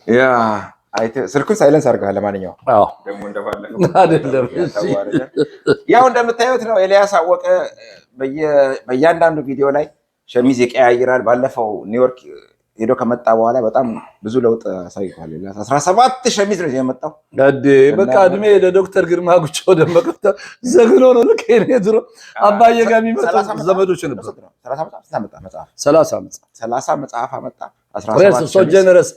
ያ ስልኩን ሳይለንስ አድርገሃል። ለማንኛውም አዎ ደግሞ እንደባለፈው አይደለም። ያው እንደምታዩት ነው። ኤልያስ አወቀ በእያንዳንዱ ቪዲዮ ላይ ሸሚዝ ይቀያይራል። ባለፈው ኒውዮርክ ሄዶ ከመጣ በኋላ በጣም ብዙ ለውጥ አሳይቷል። 17 ሸሚዝ ነው የመጣው። በቃ እድሜ ለዶክተር ግርማ ጉቸው ደመቀ ዘግኖ ነው። ልክ እኔ ድሮ አባዬ ጋር የሚመጡ ዘመዶች ነበር። 30 መጽሐፍ አመጣ። ሶ ጀነረስ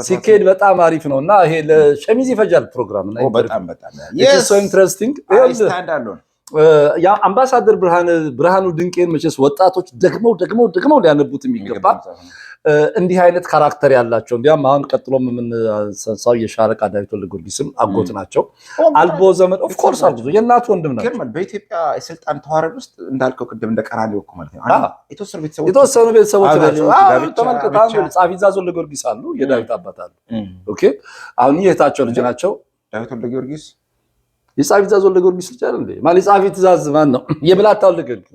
ሲኬድ በጣም አሪፍ ነው እና ይሄ ለሸሚዝ ይፈጃል ፕሮግራም እና በጣም ሶ ኢንትረስቲንግ ያ አምባሳደር ብርሃኑ ድንቄን መቼስ ወጣቶች ደግመው ሊያነቡት የሚገባ እንዲህ አይነት ካራክተር ያላቸው እንዲያም አሁን ቀጥሎም የምንሰንሳው የሻለቃ ዳዊት ወልደጊዮርጊስም አጎት ናቸው። አልቦ ዘመን ኦፍ ኮርስ አልቦ የእናቱ ወንድም ናቸው። በኢትዮጵያ የስልጣን ተዋረድ ውስጥ እንዳልከው ቅድም እንደቀራሊው እኮ ማለት ነው የተወሰኑ ቤተሰቦች ናቸው። ተመልከታ ጻፊ ትእዛዝ ወልደጊዮርጊስ አሉ፣ የዳዊት አባት አሉ። ኦኬ አሁን የእህታቸው ልጅ ናቸው ዳዊት ወልደጊዮርጊስ። የጻፊ ትእዛዝ ወልደጊዮርጊስ ልጅ አይደል እንዴ? ማለት የጻፊ ትእዛዝ ማን ነው? የብላታ ወልደጊዮርጊስ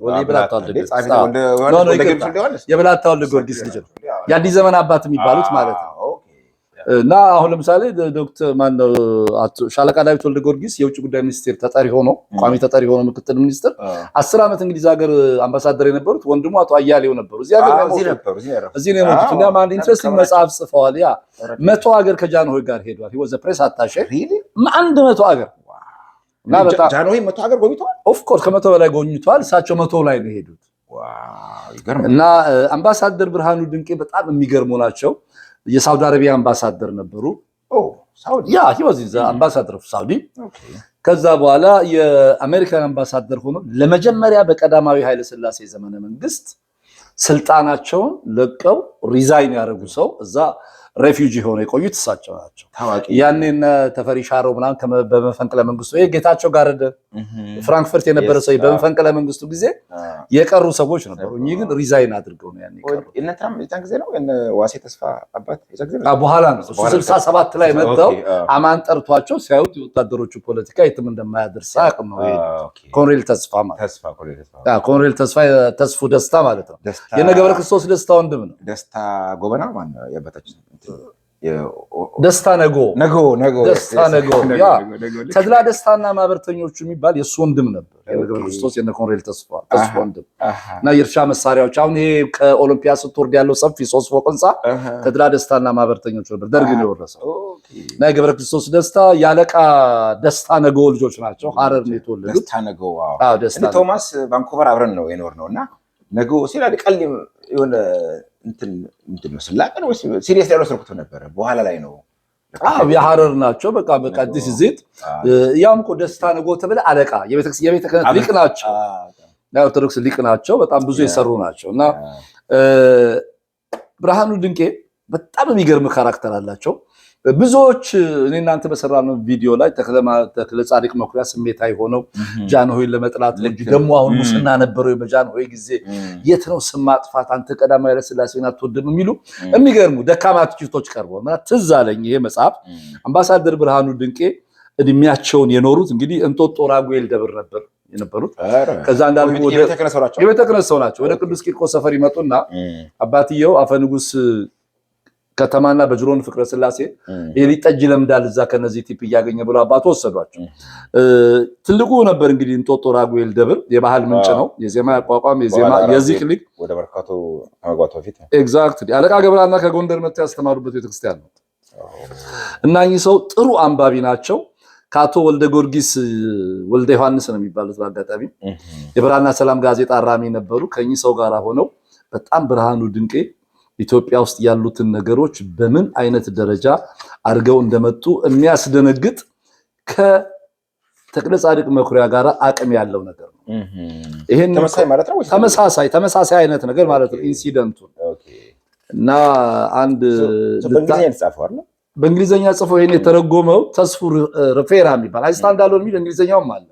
የብላታ ወልደጊዮርጊስ ልጅ ነው። የአዲስ ዘመን አባት የሚባሉት ማለት ነው። እና አሁን ለምሳሌ ዶክተር ማን ነው ሻለቃ ዳዊት ወልደጊዮርጊስ የውጭ ጉዳይ ሚኒስቴር ተጠሪ ሆኖ ቋሚ ተጠሪ ሆኖ ምክትል ሚኒስትር 10 ዓመት እንግሊዝ ሀገር አምባሳደር የነበሩት ወንድሙ አቶ አያሌው ነበሩ። እዚህ ነው የሞቱት። እንዲያውም አንድ ኢንትረስቲንግ መጽሐፍ ጽፈዋል። ያ 100 ሀገር ከጃንሆይ ጋር ሄዷል። he was a press attaché 100 ሀገር እና በጣም ጃንሆይ 100 ሀገር ጎብኝተዋል። ኦፍ ኮርስ ከ100 በላይ ጎብኝተዋል። እሳቸው 100 ላይ ነው የሄዱት። እና አምባሳደር ብርሃኑ ድንቄ በጣም የሚገርሙ ናቸው። የሳውዲ አረቢያ አምባሳደር ነበሩ። ያ he was the ambassador of Saudi። ከዛ በኋላ የአሜሪካን አምባሳደር ሆኖ ለመጀመሪያ በቀዳማዊ ኃይለ ሥላሴ ዘመነ መንግስት ስልጣናቸውን ለቀው ሪዛይን ያደረጉ ሰው እዛ ሬፊውጂ ሆነው የቆዩት እሳቸው ናቸው። ያኔን ተፈሪ ሻሮ ምናምን በመፈንቅለ መንግስቱ ጌታቸው ጋርደ ፍራንክፈርት የነበረ ሰው በመፈንቅለ መንግስቱ ጊዜ የቀሩ ሰዎች ነበሩ። እኚህ ግን ሪዛይን አድርገው ነው ያኔ ቀሩ። እነትራም የዛን ጊዜ ነው ዋሴ ተስፋ አባት የዛን ጊዜ በኋላ ነው 67 ላይ መጥተው አማን ጠርቷቸው ሲያዩት የወታደሮቹ ፖለቲካ የትም እንደማያደርስ አቅም ነው ኮሎኔል ተስፋ ማለት ኮሎኔል ተስፉ ደስታ ማለት ነው። የነገብረ ክርስቶስ ደስታ ወንድም ነው። ደስታ ጎበና ማን ነው ያባታችን ደስታ ነጎ ያ ተድላ ደስታና ማህበርተኞቹ የሚባል የሱ ወንድም ነበር። የነገብረ ክርስቶስ የነ ኮሎኔል ተስፋ ወንድም እና የእርሻ መሳሪያዎች አሁን ይሄ ከኦሎምፒያ ስትወርድ ያለው ሰፊ 3 ፎቅ ህንጻ ተድላ ደስታና ማህበርተኞቹ ነበር። ደርግ ነው የወረሰው። እና የገብረ ክርስቶስ ደስታ ያለቃ ደስታ ነጎ ልጆች ናቸው። ሐረር ነው የተወለዱት። ደስታ ነጎ ደስታ ቶማስ ቫንኩቨር አብረን ነው የኖር ነውና ነጎ ሲላል ቀል የሆነ እንትን ነው ስላቀ ነው ሲሪየስ ያለው ስልኩት ነበር። በኋላ ላይ ነው የሐረር ናቸው። በቃ ዲስ ዚት ያም እኮ ደስታ ነጎ ተብለ አለቃ የቤተ ክህነት ሊቅ ናቸው። ኦርቶዶክስ ሊቅ ናቸው። በጣም ብዙ የሰሩ ናቸው። እና ብርሃኑ ድንቄ በጣም የሚገርም ካራክተር አላቸው። ብዙዎች እኔ እናንተ በሰራነው ቪዲዮ ላይ ተክለ ጻድቅ መኩሪያ ስሜታዊ ሆነው ጃንሆይን ለመጥላት እንጂ ደግሞ አሁን ሙስና ነበረው በጃንሆይ ጊዜ የት ነው ስም ማጥፋት አንተ ቀዳማዊ ኃይለ ሥላሴን አትወድም የሚሉ የሚገርሙ ደካማ ትችቶች ቀርበው ማለት ትዝ አለኝ። ይሄ መጽሐፍ አምባሳደር ብርሃኑ ድንቄ እድሜያቸውን የኖሩት እንግዲህ እንጦጦ ራጉኤል ደብር ነበር የነበሩት። ከዛ እንዳልኩ ወደ የቤተ ክህነት ሰው ናቸው። ወደ ቅዱስ ቂርቆስ ሰፈር ይመጡና አባትየው አፈንጉስ ከተማና በጅሮን ፍቅረ ሥላሴ የሊጠጅ ለምዳል እዛ ከነዚህ ቲፕ እያገኘ ብሎ አባቱ ወሰዷቸው። ትልቁ ነበር እንግዲህ እንጦጦ ራጉኤል ደብር የባህል ምንጭ ነው። የዜማ ያቋቋም የዚህ ክሊክ ወደ መርካቶ ከመግባቱ በፊት ኤግዛክትሊ አለቃ ገብረሃና ከጎንደር መጥተው ያስተማሩበት ቤተክርስቲያን ነው። እና እኚህ ሰው ጥሩ አንባቢ ናቸው። ከአቶ ወልደ ጊዮርጊስ ወልደ ዮሐንስ ነው የሚባሉት። በአጋጣሚ የብርሃንና ሰላም ጋዜጣ አራሚ ነበሩ። ከእኚህ ሰው ጋር ሆነው በጣም ብርሃኑ ድንቄ ኢትዮጵያ ውስጥ ያሉትን ነገሮች በምን አይነት ደረጃ አድርገው እንደመጡ የሚያስደነግጥ ከተክለ ጻድቅ መኩሪያ ጋር አቅም ያለው ነገር ነው። ይሄን ተመሳሳይ ማለት ነው። ተመሳሳይ አይነት ነገር ማለት ነው ኢንሲደንቱ። እና አንድ በእንግሊዘኛ ጽፎ ይሄን የተረጎመው ተስፉ ረፌራ የሚባል አይስታንድ አለው የሚል እንግሊዘኛውም አለ።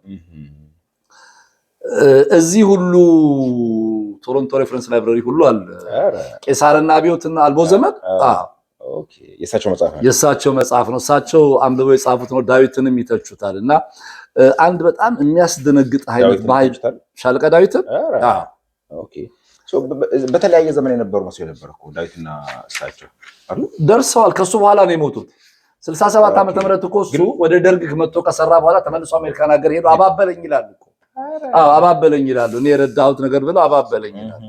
እዚህ ሁሉ ቶሮንቶ ሬፈረንስ ላይብራሪ ሁሉ አለ። ቄሳርና አብዮትና አልቦ ዘመን የእሳቸው መጽሐፍ ነው። እሳቸው አንብበው የጻፉት ነው። ዳዊትንም ይተቹታል። እና አንድ በጣም የሚያስደነግጥ ኃይል ሻለቃ ዳዊትን በተለያየ ዘመን የነበሩ መስሎ የነበረ እኮ ዳዊትና እሳቸው ደርሰዋል። ከሱ በኋላ ነው የሞቱት። 67 ዓመተ ምህረት እኮ እሱ ወደ ደርግ መጥቶ ከሰራ በኋላ ተመልሶ አሜሪካን ሀገር ሄዶ አባበለኝ ይላሉ እኮ። አባበለኝ ይላሉ። እኔ የረዳሁት ነገር ብለው አባበለኝ ይላሉ።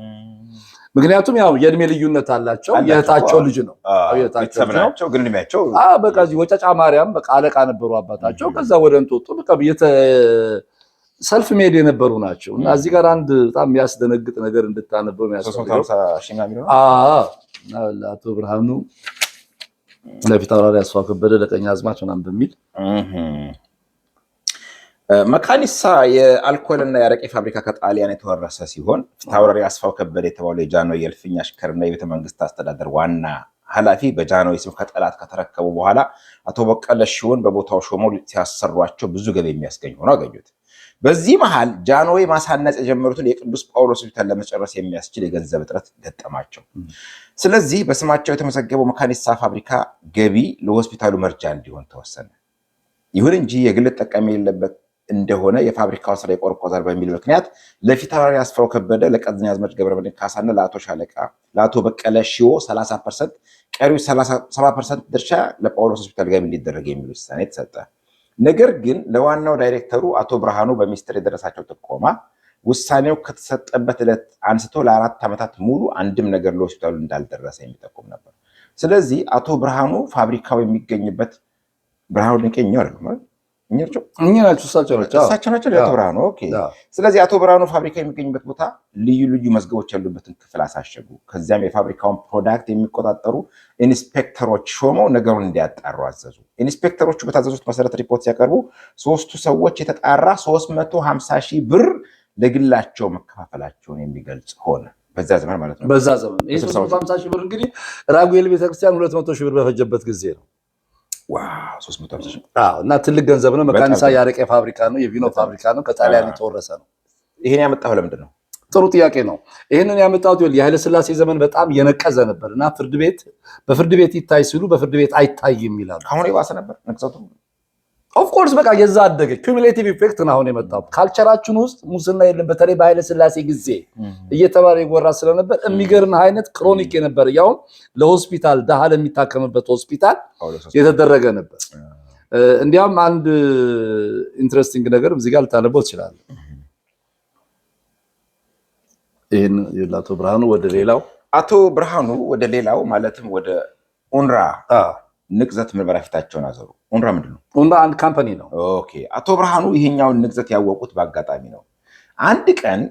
ምክንያቱም ያው የእድሜ ልዩነት አላቸው። የእህታቸው ልጅ ነው። የእህታቸው ግን እድሜያቸው በቃ እዚህ ወጫጫ ማርያም በቃ አለቃ ነበሩ አባታቸው። ከዛ ወደ እንጦጦ በቃ ሰልፍ ሜድ የነበሩ ናቸው። እና እዚህ ጋር አንድ በጣም የሚያስደነግጥ ነገር እንድታነበው የሚያስፈልገው አቶ ብርሃኑ ለፊት አውራሪ አስፋው ከበደ ለቀኛዝማች ምናምን በሚል መካኒሳ የአልኮልና የአረቄ ፋብሪካ ከጣሊያን የተወረሰ ሲሆን ፊታውራሪ አስፋው ከበደ የተባለው የጃንሆይ የእልፍኝ አሽከርና የቤተ መንግስት አስተዳደር ዋና ኃላፊ በጃንሆይ ስም ከጠላት ከተረከቡ በኋላ አቶ በቀለ ሺዎን በቦታው ሾመው ሲያሰሯቸው ብዙ ገቢ የሚያስገኝ ሆኖ አገኙት። በዚህ መሃል ጃንሆይ ማሳነጽ የጀመሩትን የቅዱስ ጳውሎስ ሆስፒታል ለመጨረስ የሚያስችል የገንዘብ እጥረት ገጠማቸው። ስለዚህ በስማቸው የተመዘገበው መካኒሳ ፋብሪካ ገቢ ለሆስፒታሉ መርጃ እንዲሆን ተወሰነ። ይሁን እንጂ የግል ጠቃሚ የሌለበት እንደሆነ የፋብሪካው ስራ ይቆረቆዛል በሚል ምክንያት ለፊታውራሪ አስፋው ከበደ፣ ለቀኛዝማች ገብረመድህን ካሳና ለአቶ ሻለቃ ለአቶ በቀለ ሺዎ 30%፣ ቀሪው 70% ድርሻ ለጳውሎስ ሆስፒታል ገቢ እንዲደረግ የሚል ውሳኔ ተሰጠ። ነገር ግን ለዋናው ዳይሬክተሩ አቶ ብርሃኑ በሚስጥር የደረሳቸው ጥቆማ ውሳኔው ከተሰጠበት ዕለት አንስቶ ለ4 ዓመታት ሙሉ አንድም ነገር ለሆስፒታሉ እንዳልደረሰ የሚጠቁም ነበር። ስለዚህ አቶ ብርሃኑ ፋብሪካው የሚገኝበት ብርሃኑ ንቀኛው አይደለም እሳቸው ናቸው። አቶ ብርሃኑ ኦኬ። ስለዚህ አቶ ብርሃኑ ፋብሪካ የሚገኝበት ቦታ ልዩ ልዩ መዝገቦች ያሉበትን ክፍል አሳሸጉ። ከዚያም የፋብሪካውን ፕሮዳክት የሚቆጣጠሩ ኢንስፔክተሮች ሾመው ነገሩን እንዲያጣሩ አዘዙ። ኢንስፔክተሮቹ በታዘዙት መሰረት ሪፖርት ሲያቀርቡ ሶስቱ ሰዎች የተጣራ 350 ሺህ ብር ለግላቸው መከፋፈላቸውን የሚገልጽ ሆነ። በዛ ዘመን ማለት ነው። በዛ ዘመን ይሄ 350 ሺህ ብር እንግዲህ ራጉኤል ቤተክርስቲያን 200 ሺህ ብር በፈጀበት ጊዜ ነው። ዋው 350 ሺህ እና ትልቅ ገንዘብ ነው። መካኒሳ የአረቄ ፋብሪካ ነው፣ የቪኖ ፋብሪካ ነው፣ ከጣሊያን የተወረሰ ነው። ይሄን ያመጣው ለምንድን ነው? ጥሩ ጥያቄ ነው። ይሄንን ያመጣው የኃይለ ሥላሴ ዘመን በጣም የነቀዘ ነበር እና በፍርድ ቤት ይታይ ሲሉ በፍርድ ቤት አይታይም ይላሉ። አሁን የባሰ ነበር ነቅሰቱ። ኦፍ ኮርስ በቃ የዛ አደገ ኩሙሌቲቭ ኢፌክት ነው አሁን የመጣው። ካልቸራችን ውስጥ ሙስና የለም በተለይ በኃይለ ሥላሴ ጊዜ እየተባለ ይወራ ስለነበር የሚገርም አይነት ክሮኒክ የነበረ ያው ለሆስፒታል ደሃ ለሚታከምበት ሆስፒታል የተደረገ ነበር። እንዲያውም አንድ ኢንትረስቲንግ ነገር እዚህ ጋር ልታነበው ትችላለህ። ይሄን የላቶ ብርሃኑ ወደ ሌላው ማለትም ወደ ኡንራ ንቅዘት ምርመራ ፊታቸውን አዘሩ። ኡንራ ምንድን ነው? ኡንራ አንድ ካምፓኒ ነው። ኦኬ። አቶ ብርሃኑ ይሄኛውን ንቅዘት ያወቁት በአጋጣሚ ነው። አንድ ቀን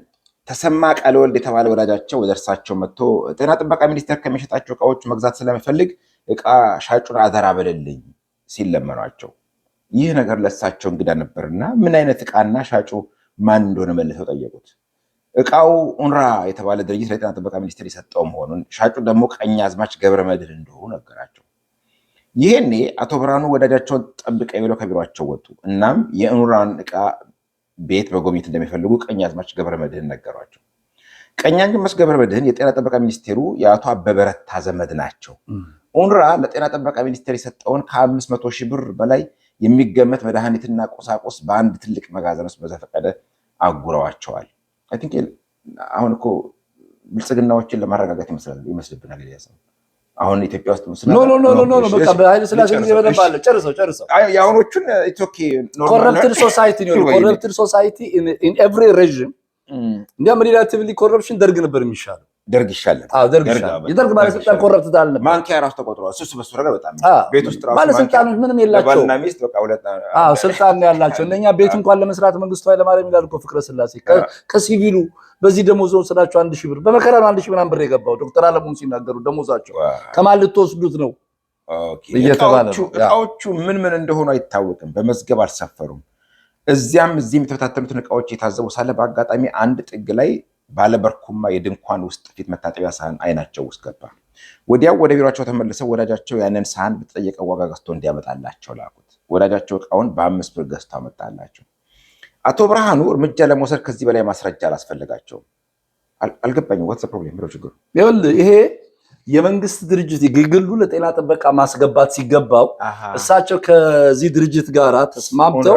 ተሰማ ቃለወልድ የተባለ ወዳጃቸው ወደ እርሳቸው መጥቶ ጤና ጥበቃ ሚኒስቴር ከሚሸጣቸው እቃዎች መግዛት ስለሚፈልግ እቃ ሻጩን አደራ በልልኝ ሲል ለመኗቸው። ይህ ነገር ለእሳቸው እንግዳ ነበርና ምን አይነት እቃና ሻጩ ማን እንደሆነ መልሰው ጠየቁት። እቃው ኡንራ የተባለ ድርጅት ለጤና ጥበቃ ሚኒስቴር የሰጠው መሆኑን፣ ሻጩ ደግሞ ቀኛዝማች ገብረመድህን እንደሆኑ ነገራቸው። ይሄኔ አቶ ብርሃኑ ወዳጃቸውን ጠብቀኝ ብለው ከቢሯቸው ወጡ። እናም የኡንራን እቃ ቤት በጎብኝት እንደሚፈልጉ ቀኛዝማች ገብረመድህን ነገሯቸው። ቀኛዝማች ገብረመድህን የጤና ጥበቃ ሚኒስቴሩ የአቶ አበበ ረታ ዘመድ ናቸው። ኡንራ ለጤና ጥበቃ ሚኒስቴር የሰጠውን ከ500 ሺህ ብር በላይ የሚገመት መድኃኒትና ቁሳቁስ በአንድ ትልቅ መጋዘን ውስጥ በዘፈቀደ አጉረዋቸዋል። አይ ቲንክ አሁን እኮ ብልጽግናዎችን ለማረጋጋት ይመስልብናል። አሁን ኢትዮጵያ ውስጥ ኖ በቃ በኃይለ ሥላሴ ጊዜ በደንብ አለ። ጨርሰው የአሁኖቹን ኢትዮኬ ኮረፕትድ ሶሳይቲ ነው። ኮረፕትድ ሶሳይቲ ኢን ኤቭሪ ሬጅም እንዲያውም ሪላቲቭሊ ኮረፕሽን ደርግ ነበር የሚሻለው። ደርግ ይሻላል። የደርግ ባለስልጣን ኮረፕትድ አልነበር። ማንኪያ ራሱ ተቆጥሯል። እሱ በሱ ነገር በጣም ቤት ውስጥ ራሱ ባለስልጣኖች ምንም የላቸው። ባልና ሚስት በቃ ሁለት ስልጣን ነው ያላቸው። እነኛ ቤት እንኳን ለመስራት መንግስቱ ኃይለማርያም ይላል እኮ ፍቅረ ሥላሴ ከሲቪሉ በዚህ ደሞዝ ስላቸው 1000 ብር በመከራ ነው 1000 ምናምን ብር የገባው። ዶክተር አለሙም ሲናገሩ ደሞዛቸው ከማን ልትወስዱት ነው እየተባለ ነው። እቃዎቹ ምን እንደሆኑ አይታወቅም። በመዝገብ አልሰፈሩም። እዚህም የተበታተኑትን እቃዎች የታዘቡ ሳለ በአጋጣሚ አንድ ጥግ ላይ ባለበርኩማ የድንኳን ውስጥ ፊት መታጠቢያ ሳህን አይናቸው ውስጥ ገባ። ወዲያው ወደ ቢሯቸው ተመልሰው ወዳጃቸው ያንን ሳህን በተጠየቀው ዋጋ ገዝቶ እንዲያመጣላቸው ላኩት። ወዳጃቸው እቃውን በ5 ብር ገዝቶ አመጣላቸው። አቶ ብርሃኑ እርምጃ ለመውሰድ ከዚህ በላይ ማስረጃ አላስፈልጋቸውም። አልገባኝም። ወትስ ፕሮብሌም ነው ችግሩ? ይሄ የመንግስት ድርጅት ግግሉ ለጤና ጥበቃ ማስገባት ሲገባው እሳቸው ከዚህ ድርጅት ጋር ተስማምተው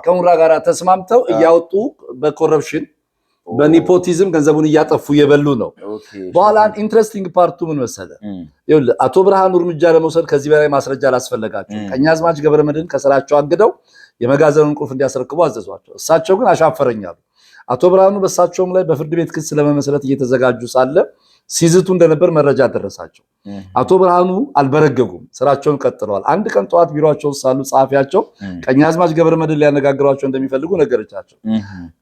ከኡንራ ጋር ተስማምተው እያወጡ በኮረፕሽን በኒፖቲዝም ገንዘቡን እያጠፉ የበሉ ነው። በኋላ ኢንትረስቲንግ ፓርቱ ምን መሰለ? ይኸውልህ አቶ ብርሃኑ እርምጃ ለመውሰድ ከዚህ በላይ ማስረጃ አላስፈለጋቸው። ቀኛዝማች ገብረመድህን ከስራቸው አግደው የመጋዘኑን ቁልፍ እንዲያስረክቡ አዘዟቸው። እሳቸው ግን አሻፈረኛሉ። አቶ ብርሃኑ በእሳቸውም ላይ በፍርድ ቤት ክስ ለመመስረት እየተዘጋጁ ሳለ ሲዝቱ እንደነበር መረጃ ደረሳቸው። አቶ ብርሃኑ አልበረገጉም፣ ስራቸውን ቀጥለዋል። አንድ ቀን ጠዋት ቢሮአቸው ሳሉ ጸሐፊያቸው ቀኛዝማች ገብረመድህን ሊያነጋግሯቸው እንደሚፈልጉ ነገረቻቸው።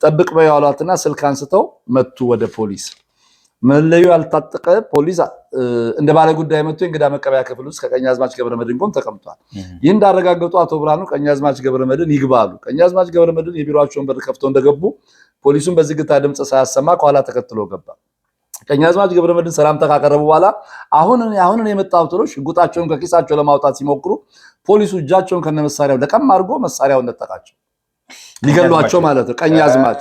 ጠብቅ በያሏትና ስልክ አንስተው መጡ ወደ ፖሊስ። መለዩ ያልታጠቀ ፖሊስ እንደ ባለ ጉዳይ መጥቶ እንግዳ መቀበያ ክፍል ውስጥ ከቀኛዝማች ገብረመድህን ጎን ተቀምጧል። ይህ እንዳረጋገጡ አቶ ብርሃኑ ቀኛዝማች ገብረመድህን ይግባሉ። ቀኛዝማች ገብረመድህን የቢሮአቸውን በር ከፍተው እንደገቡ ፖሊሱን በዝግታ ድምፅ ሳያሰማ ከኋላ ተከትሎ ገባ። ቀኛዝማች ገብረመድህን ሰላምታ ካቀረቡ በኋላ አሁን የመጣሁት ብለው ሽጉጣቸውን ከኪሳቸው ለማውጣት ሲሞክሩ ፖሊሱ እጃቸውን ከነመሳሪያው ለቀም አድርጎ መሳሪያውን ነጠቃቸው። ሊገሏቸው ማለት ነው። ቀኛዝማች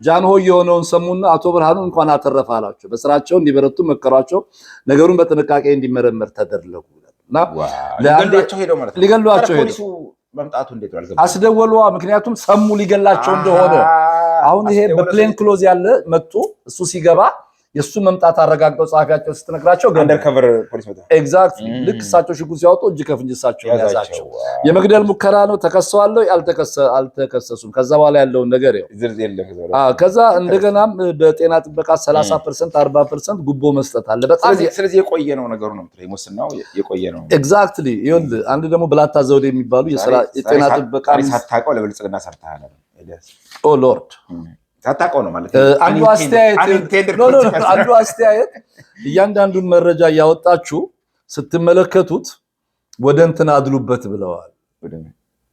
ጃንሆይ የሆነውን ሰሙና አቶ ብርሃኑ እንኳን አተረፈ አላቸው። በስራቸው እንዲበረቱ መከሯቸው። ነገሩን በጥንቃቄ እንዲመረመር ተደረጉ እና ሊገሏቸው ሄደው መምጣቱ እንዴት ነው? አስደወሉ። ምክንያቱም ሰሙ ሊገላቸው እንደሆነ። አሁን ይሄ በፕሌን ክሎዝ ያለ መጥቶ እሱ ሲገባ የሱ መምጣት አረጋግጠው ጻፊያቸው ስትነግራቸው አንደርከቨር ፖሊስ መጣ። ኤግዛክትሊ ልክ እሳቸው ሽጉጥ ሲያወጡ እጅ ከፍንጅ እሳቸው ያዛቸው። የመግደል ሙከራ ነው። ተከሰዋል አልተከሰሱም? ከዛ በኋላ ያለውን ነገር ያው ከዛ እንደገናም በጤና ጥበቃ 30% 40% ጉቦ መስጠት አለ። በጣም ስለዚህ የቆየ ነው ነገሩ ነው የምትለው። ሙስናው የቆየ ነው። ኤግዛክትሊ ይኸውልህ አንድ ደግሞ ብላታ ዘውዴ የሚባሉ የጤና ጥበቃ ሳታውቀው ለብልጽግና ሰርተሃል። ኦ ሎርድ ታጣቀው ነው ማለት አንዱ አስተያየት እያንዳንዱን መረጃ እያወጣችሁ ስትመለከቱት ወደ እንትን አድሉበት ብለዋል።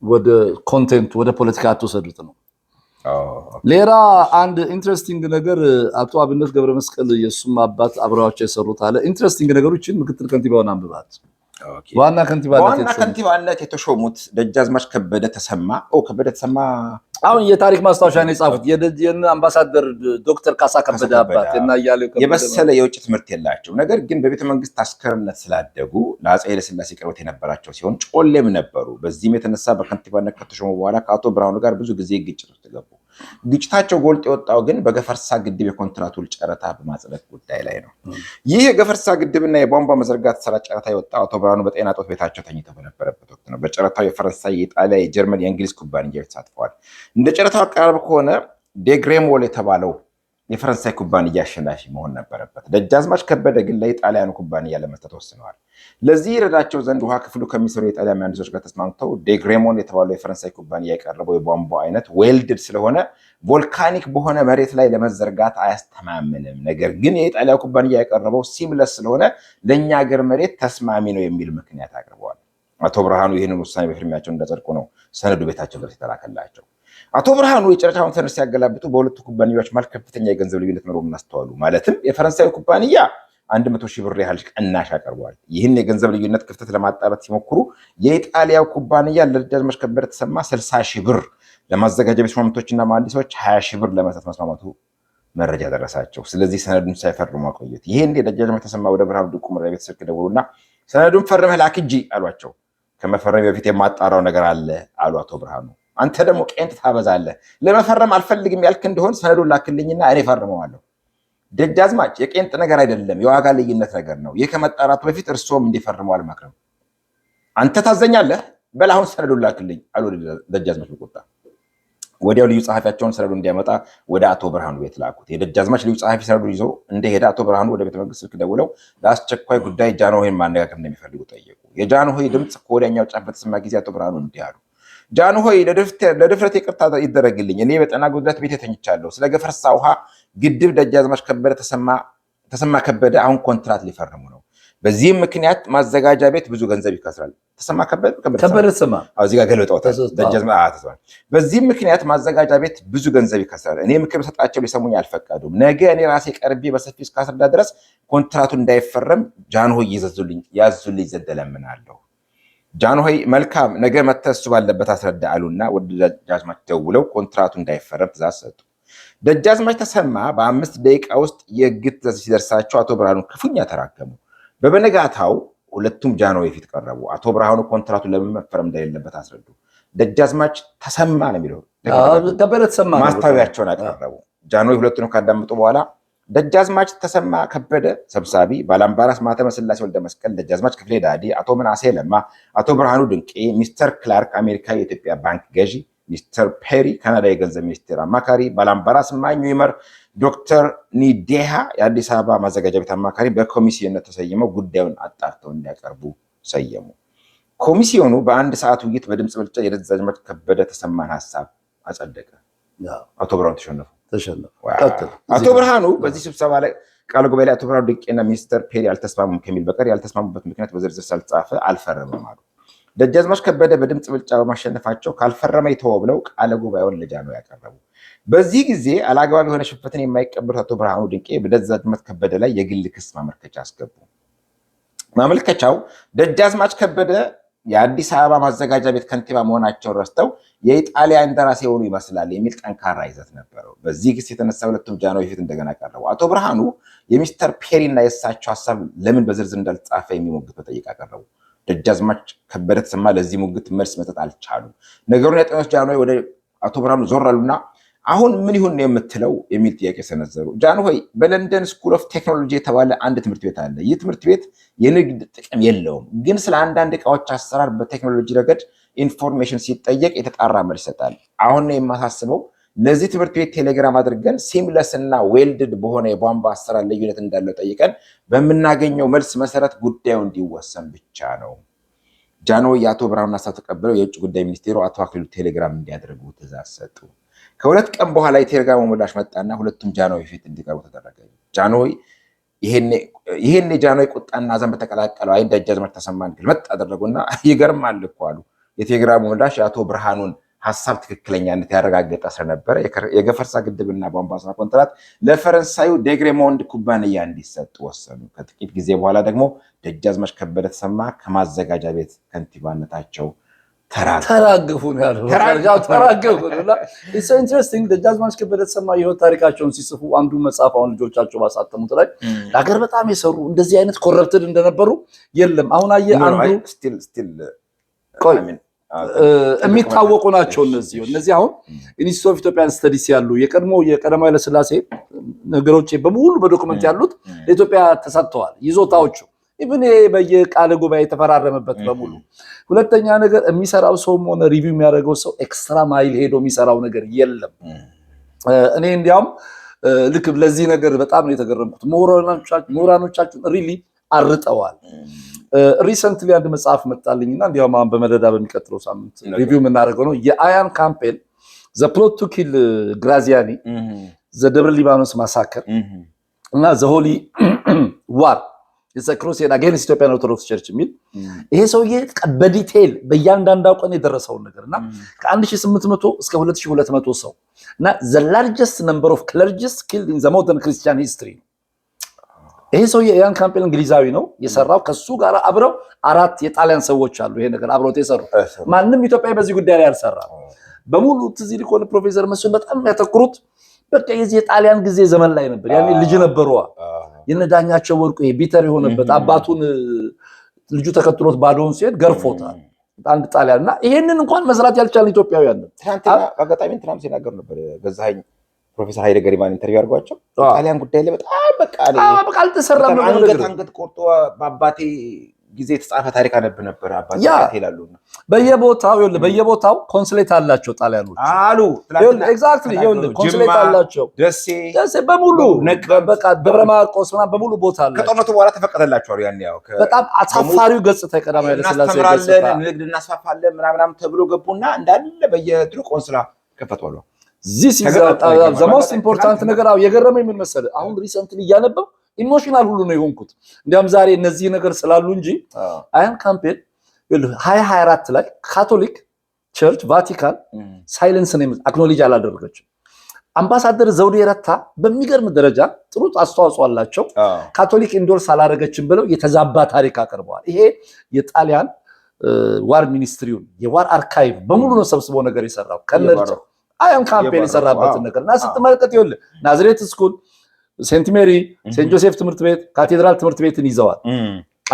ወደ ኮንቴንት ወደ ፖለቲካ አትወሰዱት ነው። ሌላ አንድ ኢንትረስቲንግ ነገር አቶ አብነት ገብረመስቀል የሱም አባት አብረዋቸው የሰሩት አለ ኢንትረስቲንግ ነገሮችን ምክትል ከንቲባውን አንብባት። ዋና ከንቲባነት የተሾሙት ደጃዝማች ከበደ ተሰማ አሁን የታሪክ ማስታወሻ ነው የጻፉት። አምባሳደር ዶክተር ካሳ ከበደ አባት እና ያለው የበሰለ የውጭ ትምህርት የላቸው፣ ነገር ግን በቤተ መንግስት አስከርነት ስላደጉ ለአፄ ኃይለ ሥላሴ ቅርበት የነበራቸው ሲሆን ጮሌም ነበሩ። በዚህም የተነሳ በከንቲባነት ከተሾሙ በኋላ ከአቶ ብርሃኑ ጋር ብዙ ጊዜ ግጭት ውስጥ ገቡ። ግጭታቸው ጎልጥ የወጣው ግን በገፈርሳ ግድብ የኮንትራት ውል ጨረታ በማጽደቅ ጉዳይ ላይ ነው። ይህ የገፈርሳ ግድብና የቧንቧ መዘርጋት ስራ ጨረታ የወጣው አቶ ብርሃኑ በጤና ጦት ቤታቸው ተኝተው በነበረበት ወቅት ነው። በጨረታው የፈረንሳይ፣ የጣሊያ፣ የጀርመን፣ የእንግሊዝ ኩባንያዎች ተሳትፈዋል። እንደ ጨረታው አቀራረብ ከሆነ ዴግሬሞል የተባለው የፈረንሳይ ኩባንያ አሸናፊ መሆን ነበረበት። ደጃዝማች ከበደ ግን ለጣሊያኑ ኩባንያ ለመስጠት ወስነዋል። ለዚህ ይረዳቸው ዘንድ ውሃ ክፍሉ ከሚሰሩ የጣሊያን መሐንዲሶች ጋር ተስማምተው ዴግሬሞን የተባለው የፈረንሳይ ኩባንያ የቀረበው የቧንቧ አይነት ዌልድድ ስለሆነ ቮልካኒክ በሆነ መሬት ላይ ለመዘርጋት አያስተማምንም፣ ነገር ግን የጣሊያ ኩባንያ የቀረበው ሲምለስ ስለሆነ ለእኛ ሀገር መሬት ተስማሚ ነው የሚል ምክንያት አቅርበዋል። አቶ ብርሃኑ ይህንን ውሳኔ በፊርማቸው እንዳጸድቁ ነው ሰነዱ ቤታቸው ድረስ የተላከላቸው። አቶ ብርሃኑ የጨረታውን ሰነድ ሲያገላብጡ በሁለቱ ኩባንያዎች መሃል ከፍተኛ የገንዘብ ልዩነት መኖሩን አስተዋሉ። ማለትም የፈረንሳዩ ኩባንያ 100,000 ብር ያህል ቅናሽ አቀርበዋል። ይህን የገንዘብ ልዩነት ክፍተት ለማጣራት ሲሞክሩ የኢጣሊያው ኩባንያ ለደጃዝማች ከበደ ተሰማ 60,000 ብር፣ ለማዘጋጃ ቤት ሹማምንቶችና መሐንዲሶች 20,000 ብር ለመስጠት መስማማቱ መረጃ ደረሳቸው። ስለዚህ ሰነዱን ሳይፈርሙ አቆዩት። ይህን ደጃዝማች ተሰማ ወደ ብርሃኑ ድንቁ መኖሪያ ቤት ስልክ ደውሉና ሰነዱን ፈርመህ ላክ እንጂ አሏቸው። ከመፈረም በፊት የማጣራው ነገር አለ አሉ አቶ ብርሃኑ። አንተ ደግሞ ቄንጥ ታበዛለህ። ለመፈረም አልፈልግም ያልክ እንደሆን ሰነዱን ላክልኝና እኔ ፈርመዋለሁ። ደጃዝማች የቄንጥ ነገር አይደለም፣ የዋጋ ልዩነት ነገር ነው። ይህ ከመጣራቱ በፊት እርስዎም እንዲፈርሙ አልመክርም። አንተ ታዘኛለህ፣ በል አሁን ሰነዱን ላክልኝ አሉ ደጃዝማች በቁጣ። ወዲያው ልዩ ጸሐፊያቸውን ሰነዱን እንዲያመጣ ወደ አቶ ብርሃኑ ቤት ላኩት። የደጃዝማች ልዩ ጸሐፊ ሰነዱን ይዞ እንደሄደ አቶ ብርሃኑ ወደ ቤተ መንግስት ስልክ ደውለው ለአስቸኳይ ጉዳይ ጃንሆይን ማነጋገር እንደሚፈልጉ ጠየቁ። የጃንሆይ ድምፅ ከወዲያኛው ጫፍ በተሰማ ጊዜ አቶ ብርሃኑ እንዲህ አሉ። ጃንሆይ ለድፍረት ይቅርታ ይደረግልኝ። እኔ በጤና ጉድለት ቤት ተኝቻለሁ። ስለ ገፈርሳ ውሃ ግድብ ደጃዝማች ከበደ ተሰማ ከበደ አሁን ኮንትራት ሊፈርሙ ነው። በዚህም ምክንያት ማዘጋጃ ቤት ብዙ ገንዘብ ይከስራል። ተሰማ ከበደ ተሰማ እዚህ ጋር ገልብጠውታል። በዚህም ምክንያት ማዘጋጃ ቤት ብዙ ገንዘብ ይከስራል። እኔ ምክር ሰጣቸው ሊሰሙኝ አልፈቀዱም። ነገ እኔ ራሴ ቀርቤ በሰፊ እስካስረዳ ድረስ ኮንትራቱ እንዳይፈረም ጃንሆይ ያዙልኝ ዘንድ እለምናለሁ። ጃንሆይ መልካም፣ ነገ መተህ እሱ ባለበት አስረዳ አሉና ወደ ደጃዝማች ደውለው ኮንትራቱ እንዳይፈረም ትእዛዝ ሰጡ። ደጃዝማች ተሰማ በ5 ደቂቃ ውስጥ የእግድ ትእዛዝ ሲደርሳቸው አቶ ብርሃኑ ክፉኛ ተራከሙ። በበነጋታው ሁለቱም ጃንሆይ ፊት ቀረቡ። አቶ ብርሃኑ ኮንትራቱ ለምን መፈረም እንደሌለበት አስረዱ። ደጃዝማች ተሰማ ነው የሚለው ማስታወቂያቸውን አቀረቡ። ጃንሆይ ሁለቱንም ካዳመጡ በኋላ ደጃዝማች ተሰማ ከበደ ሰብሳቢ፣ ባላምባራስ ማተመ ስላሴ ወልደ መስቀል፣ ደጃዝማች ክፍሌ ዳዲ፣ አቶ ምናሴ ለማ፣ አቶ ብርሃኑ ድንቄ፣ ሚስተር ክላርክ አሜሪካ የኢትዮጵያ ባንክ ገዢ፣ ሚስተር ፔሪ ካናዳ የገንዘብ ሚኒስቴር አማካሪ፣ ባላምባራስ ማኙ ይመር፣ ዶክተር ኒዴሃ የአዲስ አበባ ማዘጋጃ ቤት አማካሪ በኮሚሲዮነት ተሰይመው ጉዳዩን አጣርተው እንዲያቀርቡ ሰየሙ። ኮሚሲዮኑ በአንድ ሰዓት ውይይት በድምፅ ብልጫ የደጃዝማች ከበደ ተሰማን ሀሳብ አጸደቀ። አቶ ብርሃኑ ተሸነፉ። አቶ ብርሃኑ በዚህ ስብሰባ ላይ ቃለ ጉባኤ ላይ አቶ ብርሃኑ ድንቄና ሚኒስተር ፔሪ አልተስማሙም ከሚል በቀር ያልተስማሙበት ምክንያት በዝርዝር ሳልጻፈ አልፈረምም አሉ። ደጃዝማች ከበደ በድምፅ ብልጫ በማሸነፋቸው ካልፈረመ ይተወው ብለው ቃለ ጉባኤውን ለጃንሆይ ያቀረቡ። በዚህ ጊዜ አላግባብ የሆነ ሽንፈትን የማይቀበሉት አቶ ብርሃኑ ድንቄ በደጃዝማች ከበደ ላይ የግል ክስ ማመልከቻ አስገቡ። ማመልከቻው ደጃዝማች ከበደ የአዲስ አበባ ማዘጋጃ ቤት ከንቲባ መሆናቸውን ረስተው የኢጣሊያ እንደራሴ የሆኑ ይመስላል የሚል ጠንካራ ይዘት ነበረው። በዚህ ክስ የተነሳ ሁለቱም ጃንሆይ ፊት እንደገና ቀረቡ። አቶ ብርሃኑ የሚስተር ፔሪ እና የእሳቸው ሀሳብ ለምን በዝርዝር እንዳልተጻፈ የሚሞግት መጠይቅ አቀረቡ። ደጃዝማች ከበደ ተሰማ ለዚህ ሙግት መልስ መስጠት አልቻሉም። ነገሩን ያጠኑት ጃንሆይ ወደ አቶ ብርሃኑ ዞር አሉና አሁን ምን ይሁን የምትለው የሚል ጥያቄ ሰነዘሩ። ጃንሆይ በለንደን ስኩል ኦፍ ቴክኖሎጂ የተባለ አንድ ትምህርት ቤት አለ። ይህ ትምህርት ቤት የንግድ ጥቅም የለውም፣ ግን ስለ አንዳንድ እቃዎች አሰራር በቴክኖሎጂ ረገድ ኢንፎርሜሽን ሲጠየቅ የተጣራ መልስ ይሰጣል። አሁን የማሳስበው ለዚህ ትምህርት ቤት ቴሌግራም አድርገን ሲምለስ እና ዌልድድ በሆነ የቧንቧ አሰራር ልዩነት እንዳለው ጠይቀን በምናገኘው መልስ መሰረት ጉዳዩ እንዲወሰን ብቻ ነው። ጃንሆይ የአቶ ብርሃኑን ሀሳብ ተቀብለው የውጭ ጉዳይ ሚኒስቴሩ አቶ አክሊሉ ቴሌግራም እንዲያደርጉ ትእዛዝ ሰጡ። ከሁለት ቀን በኋላ የቴሌግራሙ ምላሽ መጣና ሁለቱም ጃንሆይ ፊት እንዲቀርቡ ተደረገ። ጃንሆይ ይሄን የጃንሆይ ቁጣና ሐዘን በተቀላቀለው አይን ደጃዝማች ተሰማን ግልመጥ አደረጉና ይገርማል እኮ አሉ። የቴሌግራሙ ምላሽ የአቶ ብርሃኑን ሀሳብ ትክክለኛነት ያረጋገጠ ስለነበረ የገፈርሳ ግድብና ቧንቧ ስራ ኮንትራት ለፈረንሳዩ ዴግሬሞንድ ኩባንያ እንዲሰጥ ወሰኑ። ከጥቂት ጊዜ በኋላ ደግሞ ደጃዝማች ከበደ ተሰማ ከማዘጋጃ ቤት ከንቲባነታቸው ተራገፉ ነው ያለው። ተራገፉ ነው። ኢትስ ኢንትረስቲንግ። ደጃዝማች ከበደ ተሰማ የህይወት ታሪካቸውን ሲጽፉ አንዱ መጽሐፍ አሁን ልጆቻቸው ባሳተሙት ላይ ለሀገር በጣም የሰሩ እንደዚህ አይነት ኮረፕትድ እንደነበሩ የለም። አሁን አየህ አንዱ የሚታወቁ ናቸው እነዚህ አሁን ኢንስቲትዩት ኦፍ ኢትዮጵያን ስተዲስ ያሉ የቀድሞው ኃይለሥላሴ ነገሮች በሙሉ በዶክመንት ያሉት ለኢትዮጵያ ተሰጥተዋል ይዞታዎቹ ኢቭን በየቃለ ጉባኤ የተፈራረመበት በሙሉ። ሁለተኛ ነገር የሚሰራው ሰውም ሆነ ሪቪው የሚያደርገው ሰው ኤክስትራ ማይል ሄዶ የሚሰራው ነገር የለም። እኔ እንዲያውም ልክ ለዚህ ነገር በጣም ነው የተገረምኩት። ምሁራኖቻችን ሪሊ አርጠዋል። ሪሰንትሊ አንድ መጽሐፍ መጣልኝና እንዲያውም አሁን በመደዳ በሚቀጥለው ሳምንት ሪቪው የምናደርገው ነው የአያን ካምፔል ዘ ፕሎት ቱ ኪል ግራዚያኒ ዘ ደብረ ሊባኖስ ማሳከር እና ዘ ሆሊ ዋር ክሩሴድ አጌንስት ኢትዮጵያን ኦርቶዶክስ ቸርች የሚል ይሄ ሰውዬ በዲቴል በእያንዳንዱ ቀን የደረሰውን ነገርና ከ1800 እስከ 2200 ሰው እና the largest number of clergies killed in the modern Christian history። ይሄ ሰውዬ ያን ካምፔል እንግሊዛዊ ነው የሰራው። ከሱ ጋር አብረው 4 የጣሊያን ሰዎች አሉ ይሄ ነገር አብረው የሰሩ። ማንም ኢትዮጵያዊ በዚህ ጉዳይ ላይ አልሰራም በሙሉ። ትዝ ይልኮን ፕሮፌሰር መስፍን በጣም ያተኩሩት በቃ የዚህ የጣሊያን ጊዜ ዘመን ላይ ነበር። ያኔ ልጅ ነበሩ የነዳኛቸው ወርቁ ቢተር የሆነበት አባቱን ልጁ ተከትሎት ባዶውን ሲሄድ ገርፎታል አንድ ጣሊያን እና ይሄንን እንኳን መስራት ያልቻለ ኢትዮጵያውያን ነው። ትናንትና አጋጣሚ እንትናም ሲናገሩ ነበር ገዛኸኝ ፕሮፌሰር ኃይለ ገሪማን ኢንተርቪው አድርጓቸው ጣሊያን ጉዳይ ላይ በጣም በቃ አልተሰራም ነው አንገት ቆርጦ በአባቴ ጊዜ የተጻፈ ታሪክ አነብ ነበር አባቴ ይላሉና በየቦታው ኮንሱሌት አላቸው ጣሊያኖች አሉ። ኤግዛክትሊ ኮንሱሌት አላቸው ደሴ በሙሉ በቃ ደብረ ማርቆስ ምናምን በሙሉ ቦታ አለ። ከጦርነቱ በኋላ ተፈቀደላቸው ያን ያው በጣም አሳፋሪው ገጽታ የቀዳማዊ ኃይለ ሥላሴ ገጽታ ንግድ እናስፋፋለን ምናምን ተብሎ ገቡና እንዳለ በየድሩ ቆንስላ ከፈቷል። this is the most important ነገር የገረመኝ ምን መሰለህ አሁን ሪሰንትሊ እያነበብ ኢሞሽናል ሁሉ ነው የሆንኩት። እንዲያም ዛሬ እነዚህ ነገር ስላሉ እንጂ አያን ካምፔል 2024 ላይ ካቶሊክ ቸርች ቫቲካን ሳይለንስ ነው አክኖሌጅ አላደረገችም። አምባሳደር ዘውዴ ረታ በሚገርም ደረጃ ጥሩ አስተዋጽኦ አላቸው። ካቶሊክ ኢንዶርስ አላደረገችም ብለው የተዛባ ታሪክ አቀርበዋል። ይሄ የጣሊያን ዋር ሚኒስትሪውን የዋር አርካይቭ በሙሉ ነው ሰብስቦ ነገር የሰራው ከነርጭ አያን ካምፔል የሰራበትን ነገር እና ስትመለከት ይኸውልህ ናዝሬት ስኩል ሴንት ሜሪ ሴንት ጆሴፍ ትምህርት ቤት ካቴድራል ትምህርት ቤትን ይዘዋል።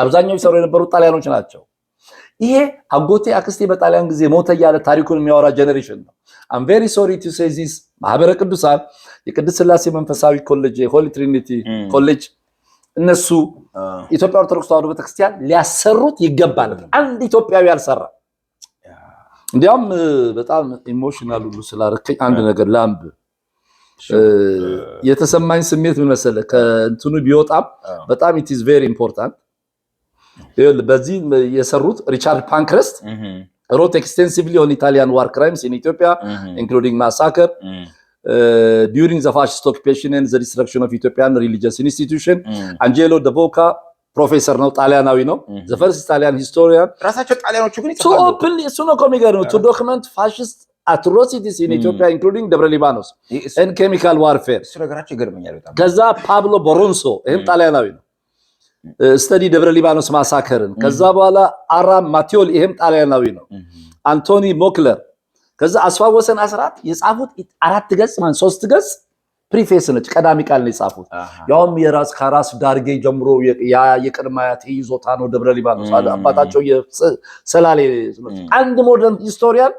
አብዛኛው ይሰሩ የነበሩት ጣሊያኖች ናቸው። ይሄ አጎቴ አክስቴ በጣሊያን ጊዜ ሞተ እያለ ታሪኩን የሚያወራ ጀኔሬሽን ነው። I'm very sorry to say this ማህበረ ቅዱሳን የቅድስት ሥላሴ መንፈሳዊ ኮሌጅ የሆሊ ትሪኒቲ ኮሌጅ እነሱ ኢትዮጵያ ኦርቶዶክስ ተዋሕዶ ቤተክርስቲያን ሊያሰሩት ይገባል። አንድ ኢትዮጵያዊ አልሰራ። እንዲያውም በጣም ኢሞሽናል ሁሉ ስላረከኝ አንድ ነገር ላምብ የተሰማኝ ስሜት ምን መሰለህ? ከእንትኑ ቢወጣም በጣም it is very important በዚህ የሰሩት ሪቻርድ ፓንክረስት wrote extensively on Italian war crimes in Ethiopia including massacre during the fascist occupation and the destruction of Ethiopian religious institution. Angelo De Boca ፕሮፌሰር ነው፣ ጣሊያናዊ ነው። the first Italian historian ራሳቸው ጣሊያኖቹ ግን so openly እሱ ነው የሚገርመው to document fascist atrocities in Ethiopia including ደብረ ሊባኖስ and chemical warfare እሱ ነገራቸው ይገርመኛል በጣም። ከዛ ፓብሎ ቦሮንሶ ይሄም ጣሊያናዊ ነው ስተዲ ደብረ ሊባኖስ ማሳከርን። ከዛ በኋላ አራም ማቴዎል ይሄም ጣሊያናዊ ነው። አንቶኒ ሞክለር ከዛ አስፋወሰን አስራት የጻፉት 4 ገጽ 3 ገጽ ፕሪፌስ ነች፣ ቀዳሚ ቃል ነው የጻፉት። ያውም የራስ ከራስ ዳርጌ ጀምሮ የቅድማያት ይዞታ ነው ደብረ ሊባኖስ አባታቸው የሰላሌ አንድ ሞደርን ሂስቶሪያን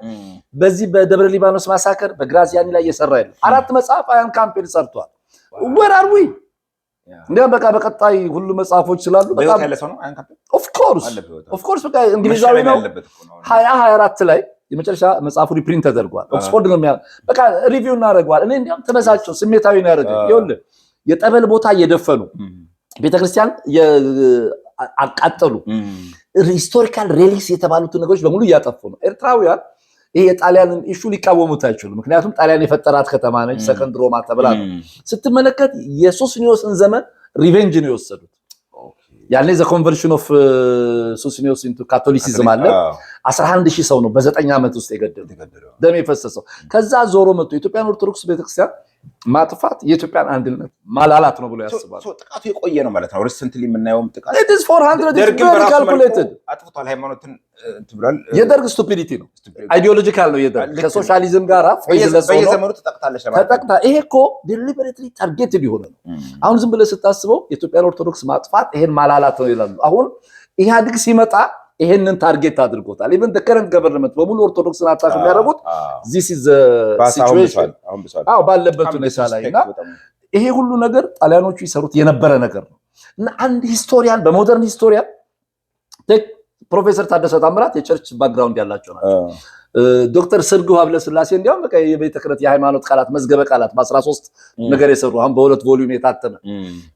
በዚህ በደብረ ሊባኖስ ማሳከር በግራዚያኒ ላይ የሰራ ይል 4 መጽሐፍ አያን ካምፔን ሰርቷል። where are we እንዴ በቃ በቀጣይ ሁሉ መጽሐፎች ስላሉ በጣም ያለ ሰው ነው አያን ካምፔን ኦፍ ኮርስ በቃ እንግሊዛዊ ነው 2024 ላይ የመጨረሻ መጽሐፉ ሪፕሪንት ተደርጓል። ኦክስፎርድ ነው በቃ ሪቪው እናደርገዋል። እኔ እንዲያም ተመሳቸው ስሜታዊ ነው ያደረገኝ። ይኸውልህ የጠበል ቦታ እየደፈኑ ቤተክርስቲያን አቃጠሉ፣ ሂስቶሪካል ሬሊክስ የተባሉት ነገሮች በሙሉ እያጠፉ ነው። ኤርትራውያን ይሄ የጣሊያንን ኢሹ ሊቃወሙት አይችሉም። ምክንያቱም ጣሊያን የፈጠራት ከተማ ነች፣ ሰከንድ ሮማ ተብላ ነው። ስትመለከት የሱስኒዮስን ዘመን ሪቬንጅ ነው የወሰዱት። ያኔ ዘ ኮንቨርሽን ኦፍ ሱስኒዮስ ኢንቱ ካቶሊሲዝም አለ 11000 ሰው ነው በ9 ዓመት ውስጥ የገደለው ደም የፈሰሰው። ከዛ ዞሮ መጥቶ የኢትዮጵያን ኦርቶዶክስ ቤተክርስቲያን ማጥፋት የኢትዮጵያን አንድነት ማላላት ነው ብሎ ያስባል። ጥቃቱ የቆየ ነው ማለት ነው። ሪሰንትሊ የምናየውም ጥቃት it is 400 is very calculated አጥፍቷል። ሃይማኖትን ትብሏል። የደርግ ስቱፒዲቲ ነው፣ አይዲዮሎጂካል ነው። የደርግ ከሶሻሊዝም ጋር በየዘመኑ ተጠቅታለች ለማለት ተጠቅታ ይሄ እኮ ዲሊበሬትሊ ታርጌትድ የሆነ ነው። አሁን ዝም ብለህ ስታስበው የኢትዮጵያን ኦርቶዶክስ ማጥፋት ይሄን ማላላት ነው ይላሉ። አሁን ኢህአዴግ ሲመጣ ይሄንን ታርጌት አድርጎታል። ኢቭን the current government በሙሉ ኦርቶዶክስን አጣቅ የሚያደርጉት this is the situation ባለበት ሁኔታ ላይ እና ይሄ ሁሉ ነገር ጣሊያኖቹ ይሰሩት የነበረ ነገር ነው። እና አንድ ሂስቶሪያን በሞደርን ሂስቶሪያን ፕሮፌሰር ታደሰ ታምራት የቸርች ባክግራውንድ ያላቸው ናቸው። ዶክተር ስርጉ ሀብለ ስላሴ እንዲያውም በቃ የቤተ ክህነት የሃይማኖት ቃላት መዝገበ ቃላት በ13 ነገር የሰሩ አሁን በ2 ቮሊዩም የታተመ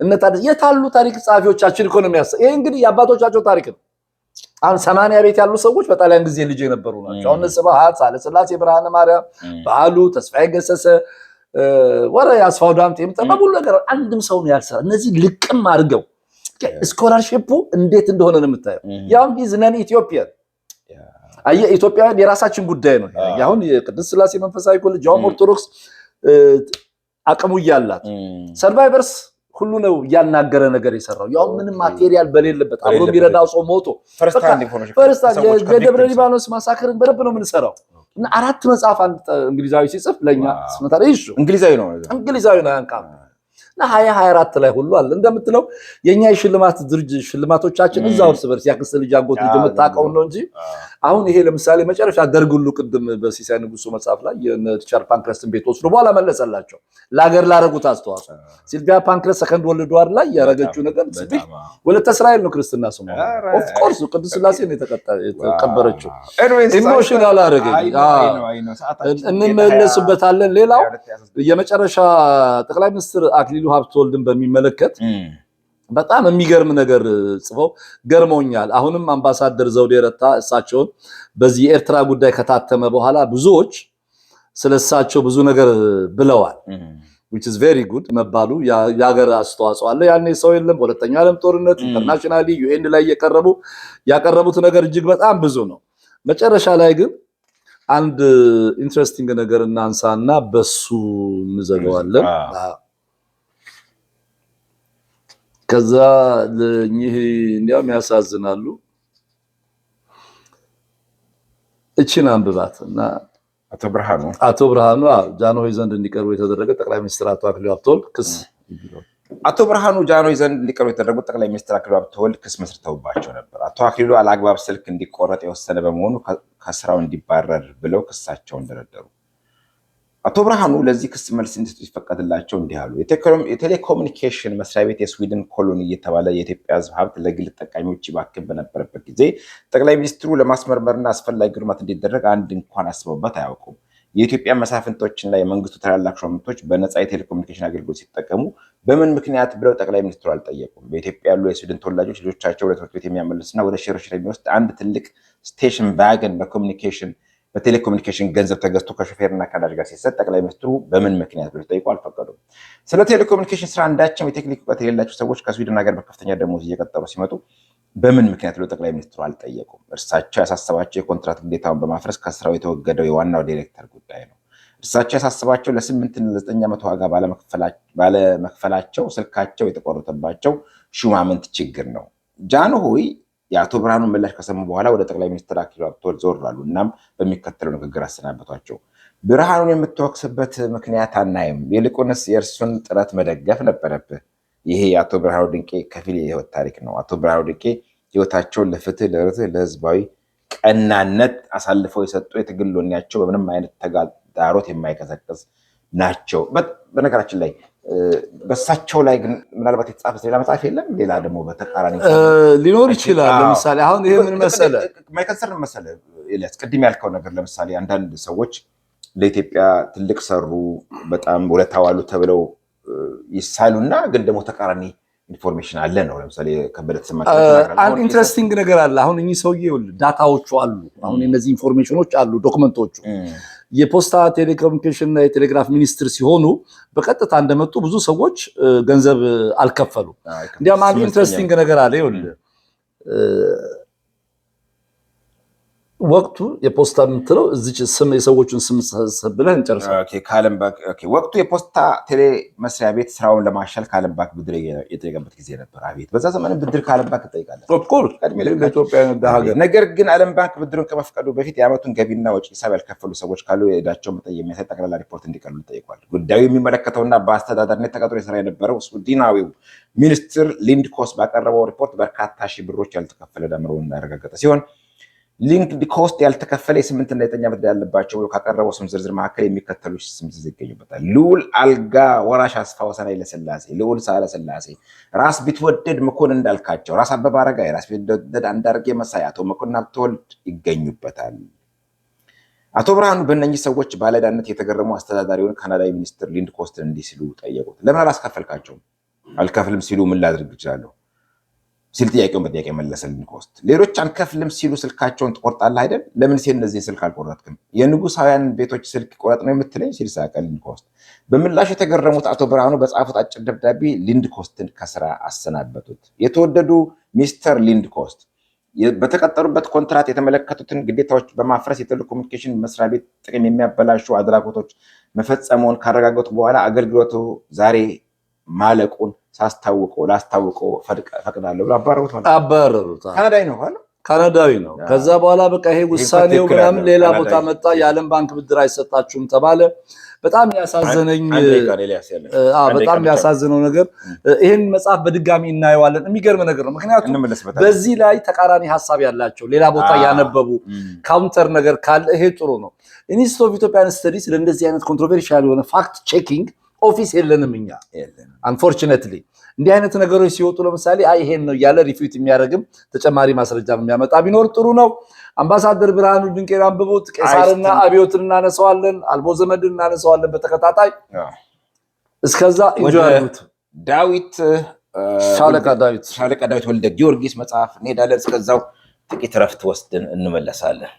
እነ ታደሰ የታሉ ታሪክ ጸሐፊዎቻችን እኮ ነው የሚያስብ። ይሄ እንግዲህ የአባቶቻቸው ታሪክ ነው። አሁን 80 ቤት ያሉ ሰዎች በጣሊያን ጊዜ ልጅ የነበሩ ናቸው። አሁን ስብሐት ሳለ ስላሴ ብርሃነ ማርያም በዓሉ ተስፋዬ ገሰሰ ወረ ያስፋው ዳምጤ የምጠባው ነገር አንድም ሰው ነው ያልሰራ። እነዚህ ልቅም አድርገው ስኮላርሺፑ እንዴት እንደሆነ ነው የምታየው። ያው ሂዝነን ኢትዮጵያን ኢትዮጵያውያን የራሳችን ጉዳይ ነው። አሁን የቅድስት ሥላሴ መንፈሳዊ ኮሌጅ ያው ኦርቶዶክስ አቅሙ ያላት ሰርቫይቨርስ ሁሉ ነው ያናገረ ነገር የሰራው። ያው ምንም ማቴሪያል በሌለበት አብሮ የሚረዳው ሰው ሞቶ ፈርስት የደብረ ሊባኖስ ማሳከርን በደንብ ነው የምንሰራው። እና 4 መጽሐፍ አንድ እንግሊዛዊ ሲጽፍ ለኛ ስመታለ ይሹ እንግሊዛዊ ነው ያንቃም እና 2024 ላይ ሁሉ አለ እንደምትለው የኛ የሽልማት ድርጅት ሽልማቶቻችን እዛው እርስ በርስ ያክስተ ልጅ አጎት ልጅ መጣቀው ነው እንጂ አሁን ይሄ ለምሳሌ መጨረሻ ደርግ ሁሉ ቅድም በሲሳይ ንጉሱ መጽሐፍ ላይ የሪቻርድ ፓንክረስትን ቤት ወስዶ በኋላ መለሰላቸው ለሀገር ላረጉት አስተዋጽኦ። ሲልቪያ ፓንክረስ ሰከንድ ወርልድ ዋር ላይ ያረጋችው ነገር ስፒክ ወለተ እስራኤል ነው ክርስትና ስሙ። ኦፍ ኮርስ ቅዱስ ሥላሴ ነው የተቀበረችው። ኢሞሽናል አረጋኝ እንመለስበታለን። ሌላው የመጨረሻ ጠቅላይ ሚኒስትር አክሊሉ ሀብተወልድን በሚመለከት በጣም የሚገርም ነገር ጽፈው ገርሞኛል። አሁንም አምባሳደር ዘውዴ ረታ እሳቸውን በዚህ የኤርትራ ጉዳይ ከታተመ በኋላ ብዙዎች ስለሳቸው ብዙ ነገር ብለዋል። which is very good መባሉ ያገር አስተዋጽኦ አለ። ያኔ ሰው የለም። ሁለተኛው ዓለም ጦርነት ኢንተርናሽናሊ ዩኤን ላይ ያቀረቡት ነገር እጅግ በጣም ብዙ ነው። መጨረሻ ላይ ግን አንድ ኢንትረስቲንግ ነገር እናንሳና በሱ እንዘጋዋለን። ከዛ ለኚህ እንዲያውም ያሳዝናሉ። እቺን አንብባትና አቶ ብርሃኑ ጃንሆይ ዘንድ እንዲቀርቡ የተደረገ ጠቅላይ ሚኒስትር አቶ አክሊሉ ሀብተወልድ ክስ አቶ ብርሃኑ ጃንሆይ ዘንድ ሊቀርቡ የተደረጉት ጠቅላይ ሚኒስትር አክሊሉ ሀብተወልድ ክስ መስርተውባቸው ነበር። አቶ አክሊሉ አላግባብ ስልክ እንዲቆረጥ የወሰነ በመሆኑ ከስራው እንዲባረር ብለው ክሳቸውን ደረደሩ። አቶ ብርሃኑ ለዚህ ክስ መልስ እንዲሰጡ ሲፈቀድላቸው እንዲህ አሉ። የቴሌኮሙኒኬሽን መስሪያ ቤት የስዊድን ኮሎኒ እየተባለ የኢትዮጵያ ሕዝብ ሀብት ለግል ተጠቃሚዎች ይባክን በነበረበት ጊዜ ጠቅላይ ሚኒስትሩ ለማስመርመርና አስፈላጊ እርማት እንዲደረግ አንድ እንኳን አስበውበት አያውቁም። የኢትዮጵያ መሳፍንቶችና የመንግስቱ ታላላቅ ሹማምንቶች በነፃ የቴሌኮሙኒኬሽን አገልግሎት ሲጠቀሙ በምን ምክንያት ብለው ጠቅላይ ሚኒስትሩ አልጠየቁም። በኢትዮጵያ ያሉ የስዊድን ተወላጆች ልጆቻቸው ወደ ትምህርት ቤት የሚያመልስና ወደ ሽርሽር የሚወስድ አንድ ትልቅ ስቴሽን ቫገን በቴሌኮሙኒኬሽን ገንዘብ ተገዝቶ ከሾፌርና ከነዳጅ ጋር ሲሰጥ ጠቅላይ ሚኒስትሩ በምን ምክንያት ብለው ጠይቁ አልፈቀዱም። ስለ ቴሌኮሙኒኬሽን ስራ አንዳችም የቴክኒክ እውቀት የሌላቸው ሰዎች ከስዊድን ሀገር በከፍተኛ ደሞዝ እየቀጠሩ ሲመጡ በምን ምክንያት ብለው ጠቅላይ ሚኒስትሩ አልጠየቁም። እርሳቸው ያሳሰባቸው የኮንትራት ግዴታውን በማፍረስ ከስራው የተወገደው የዋናው ዳይሬክተር ጉዳይ ነው። እርሳቸው ያሳሰባቸው ለ8-9 ዓመት ዋጋ ባለመክፈላቸው ስልካቸው የተቆረጠባቸው ሹማምንት ችግር ነው። ጃንሆይ የአቶ ብርሃኑን ምላሽ ከሰሙ በኋላ ወደ ጠቅላይ ሚኒስትር አክሊሉ ሀብተወልድ ዞር አሉ። እናም በሚከተለው ንግግር አሰናበቷቸው። ብርሃኑን የምትወቅስበት ምክንያት አናይም፣ ይልቁንስ የእርሱን ጥረት መደገፍ ነበረብህ። ይሄ የአቶ ብርሃኑ ድንቄ ከፊል የህይወት ታሪክ ነው። አቶ ብርሃኑ ድንቄ ህይወታቸውን ለፍትህ፣ ለርትዕ፣ ለህዝባዊ ቀናነት አሳልፈው የሰጡ የትግል ወኔያቸው በምንም አይነት ተግዳሮት የማይቀዘቅዝ ናቸው። በነገራችን ላይ በሳቸው ላይ ግን ምናልባት የተጻፈ ሌላ መጽሐፍ የለም። ሌላ ደግሞ በተቃራኒ ሊኖር ይችላል። ለምሳሌ አሁን ይሄ ምን መሰለህ ማይከሰር መሰለህ ኤልያስ ቅድም ያልከው ነገር ለምሳሌ አንዳንድ ሰዎች ለኢትዮጵያ ትልቅ ሰሩ፣ በጣም ውለታ ዋሉ ተብለው ይሳሉና ግን ደግሞ ተቃራኒ ኢንፎርሜሽን አለ ነው። ለምሳሌ ከበደ ተሰማ አንድ ኢንትረስቲንግ ነገር አለ። አሁን እኚህ ሰውዬ ዳታዎቹ አሉ። አሁን እነዚህ ኢንፎርሜሽኖች አሉ፣ ዶክመንቶቹ የፖስታ ቴሌኮሙኒኬሽን እና የቴሌግራፍ ሚኒስትር ሲሆኑ በቀጥታ እንደመጡ ብዙ ሰዎች ገንዘብ አልከፈሉ። እንዲያም አንድ ኢንትረስቲንግ ነገር አለ። ይኸውልህ ወቅቱ የፖስታ የምትለው እዚች ስም የሰዎቹን ስም ብለህ እንጨርሳለን። ወቅቱ የፖስታ ቴሌ መስሪያ ቤት ስራውን ለማሻል ከዓለም ባንክ ብድር የጠየቀበት ጊዜ ነበር። አቤት በዛ ዘመን ብድር ከዓለም ባንክ ትጠይቃለህ። ነገር ግን ዓለም ባንክ ብድሩን ከመፍቀዱ በፊት የዓመቱን ገቢና ወጪ ሂሳብ ያልከፈሉ ሰዎች ካሉ የዕዳቸውን መጠን የሚያሳይ ጠቅላላ ሪፖርት እንዲቀርቡ ጠይቋል። ጉዳዩ የሚመለከተውና በአስተዳዳሪነት ተቀጥሮ የሰራ የነበረው ስዊድናዊው ሚኒስትር ሊንድኮስ ባቀረበው ሪፖርት በርካታ ሺህ ብሮች ያልተከፈለ ዕዳ መኖሩን ያረጋገጠ ሲሆን ሊንድኮስ ያልተከፈለ የ8 እና 9 ዓመት ያለባቸው ብሎ ካቀረበው ስም ዝርዝር መካከል የሚከተሉ ስም ዝርዝር ይገኙበታል። ልዑል አልጋ ወራሽ አስፋው ሰናይ ለስላሴ፣ ልዑል ሳህለ ስላሴ፣ ራስ ቢትወደድ መኮንን እንዳልካቸው፣ ራስ አበበ አረጋይ፣ ራስ ቢትወደድ አንዳርጌ መሳይ፣ አቶ መኮንን ሀብተወልድ ይገኙበታል። አቶ ብርሃኑ በእነኚህ ሰዎች ባለዕዳነት የተገረሙ አስተዳዳሪውን ካናዳዊ ሚኒስትር ሊንድኮስትን እንዲህ ሲሉ ጠየቁት። ለምን አላስከፈልካቸውም? አልከፍልም ሲሉ ምን ላድርግ እችላለሁ ሲል ጥያቄውን በጥያቄ መለሰ ሊንድኮስት። ሌሎች አንከፍልም ሲሉ ስልካቸውን ትቆርጣለህ አይደል? ለምን ሲል እነዚህን ስልክ አልቆረጥክም? የንጉሳውያን ቤቶች ስልክ ቆረጥ ነው የምትለኝ ሲል ሳቀ ሊንድኮስት። በምላሹ የተገረሙት አቶ ብርሃኑ በጻፉት አጭር ደብዳቤ ሊንድኮስትን ከስራ አሰናበቱት። የተወደዱ ሚስተር ሊንድኮስት በተቀጠሩበት ኮንትራት የተመለከቱትን ግዴታዎች በማፍረስ የቴሌኮሙኒኬሽን መስሪያ ቤት ጥቅም የሚያበላሹ አድራጎቶች መፈጸሙን ካረጋገጡ በኋላ አገልግሎቱ ዛሬ ማለቁን ላስታውቀው ፈቅዳለሁ ብሎ አባረሩት። ካናዳዊ ነው። ከዛ በኋላ በቃ ይሄ ውሳኔው ምናምን ሌላ ቦታ መጣ። የዓለም ባንክ ብድር አይሰጣችሁም ተባለ። በጣም ያሳዝነው ነገር ይህን መጽሐፍ በድጋሚ እናየዋለን። የሚገርም ነገር ነው። ምክንያቱም በዚህ ላይ ተቃራኒ ሀሳብ ያላቸው ሌላ ቦታ ያነበቡ ካውንተር ነገር ካለ ይሄ ጥሩ ነው። ኢንስቲትዩት ኦፍ ኢትዮጵያን ስተዲስ ለእንደዚህ አይነት ኮንትሮቨርሻል የሆነ ፋክት ቼኪንግ ኦፊስ የለንም እኛ አንፎርቹኔትሊ። እንዲህ አይነት ነገሮች ሲወጡ ለምሳሌ ይሄን ነው እያለ ሪፊዩት የሚያደርግም ተጨማሪ ማስረጃ የሚያመጣ ቢኖር ጥሩ ነው። አምባሳደር ብርሃኑ ድንቄን አንብቡት። ቄሳርና አብዮትን እናነሳዋለን፣ አልቦ ዘመድን እናነሳዋለን በተከታታይ። እስከዛ እንጆያሉት ሻለቃ ዳዊት ወልደ ጊዮርጊስ መጽሐፍ እንሄዳለን። እስከዛው ጥቂት ረፍት ወስደን እንመለሳለን።